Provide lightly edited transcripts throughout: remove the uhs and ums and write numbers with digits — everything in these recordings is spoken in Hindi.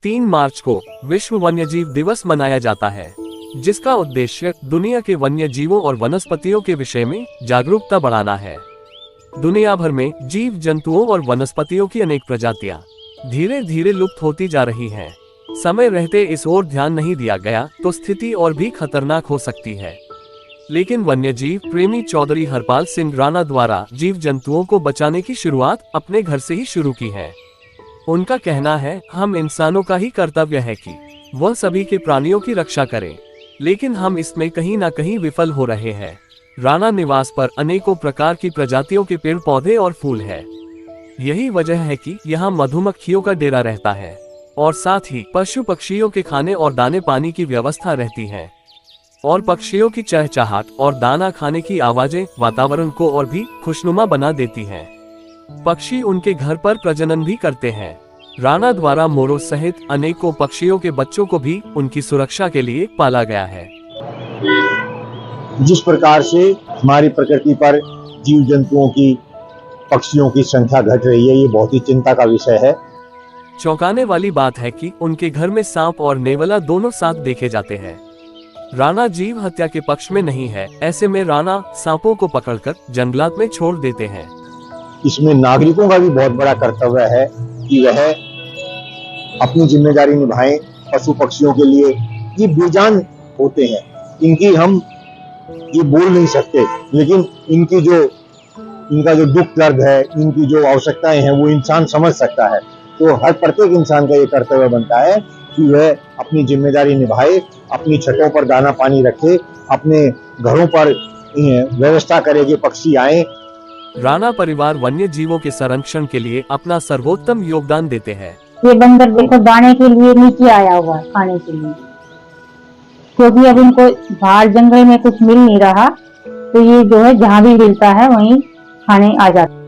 3 मार्च को विश्व वन्यजीव दिवस मनाया जाता है, जिसका उद्देश्य दुनिया के वन्य जीवों और वनस्पतियों के विषय में जागरूकता बढ़ाना है। दुनिया भर में जीव जंतुओं और वनस्पतियों की अनेक प्रजातियां धीरे धीरे लुप्त होती जा रही हैं। समय रहते इस ओर ध्यान नहीं दिया गया तो स्थिति और भी खतरनाक हो सकती है। लेकिन वन्यजीव प्रेमी चौधरी हरपाल सिंह राणा द्वारा जीव जंतुओं को बचाने की शुरुआत अपने घर से ही शुरू की है। उनका कहना है, हम इंसानों का ही कर्तव्य है कि वह सभी के प्राणियों की रक्षा करें, लेकिन हम इसमें कहीं ना कहीं विफल हो रहे हैं। राणा निवास पर अनेकों प्रकार की प्रजातियों के पेड़ पौधे और फूल है। यही वजह है कि यहाँ मधुमक्खियों का डेरा रहता है और साथ ही पशु पक्षियों के खाने और दाने पानी की व्यवस्था रहती है। और पक्षियों की चहचहाट और दाना खाने की आवाजें वातावरण को और भी खुशनुमा बना देती हैं। पक्षी उनके घर पर प्रजनन भी करते हैं। राणा द्वारा मोरों सहित अनेकों पक्षियों के बच्चों को भी उनकी सुरक्षा के लिए पाला गया है। जिस प्रकार से हमारी प्रकृति पर जीव जंतुओं की, पक्षियों की संख्या घट रही है, ये बहुत ही चिंता का विषय है। चौंकाने वाली बात है कि उनके घर में सांप और नेवला दोनों साथ देखे जाते हैं। राणा जीव हत्या के पक्ष में नहीं है। ऐसे में राणा सांपों को पकड़कर जंगलात में छोड़ देते हैं। इसमें नागरिकों का भी बहुत बड़ा कर्तव्य है कि वह अपनी जिम्मेदारी निभाएं। पशु पक्षियों के लिए ये बेजान होते हैं, इनकी हम ये बोल नहीं सकते, लेकिन इनका जो दुख दर्द है, इनकी जो आवश्यकताएं हैं, वो इंसान समझ सकता है। तो हर प्रत्येक इंसान का ये कर्तव्य बनता है कि वह अपनी जिम्मेदारी निभाए, अपनी छतों पर दाना पानी रखे, अपने घरों पर व्यवस्था करे कि पक्षी आए। राणा परिवार वन्य जीवों के संरक्षण के लिए अपना सर्वोत्तम योगदान देते हैं। ये बंदर देखो दाने के लिए नीचे आया हुआ है, खाने के लिए, क्योंकि अब इनको बाहर जंगल में कुछ मिल नहीं रहा, तो ये जो है जहाँ भी मिलता है वहीं खाने आ जाता है।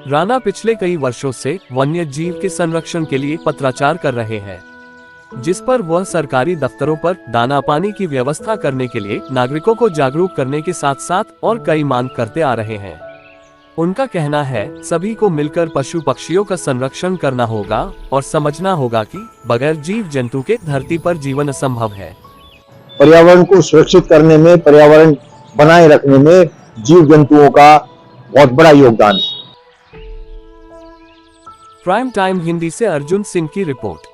राणा पिछले कई वर्षों से वन्य जीव के संरक्षण के लिए पत्राचार कर रहे हैं, जिस पर वह सरकारी दफ्तरों पर दाना पानी की व्यवस्था करने के लिए नागरिकों को जागरूक करने के साथ साथ और कई मांग करते आ रहे हैं। उनका कहना है, सभी को मिलकर पशु पक्षियों का संरक्षण करना होगा और समझना होगा कि बगैर जीव जंतु के धरती पर जीवन असंभव है। पर्यावरण को सुरक्षित करने में, पर्यावरण बनाए रखने में जीव जंतुओं का बहुत बड़ा योगदान है। प्राइम टाइम हिंदी से अर्जुन सिंह की रिपोर्ट।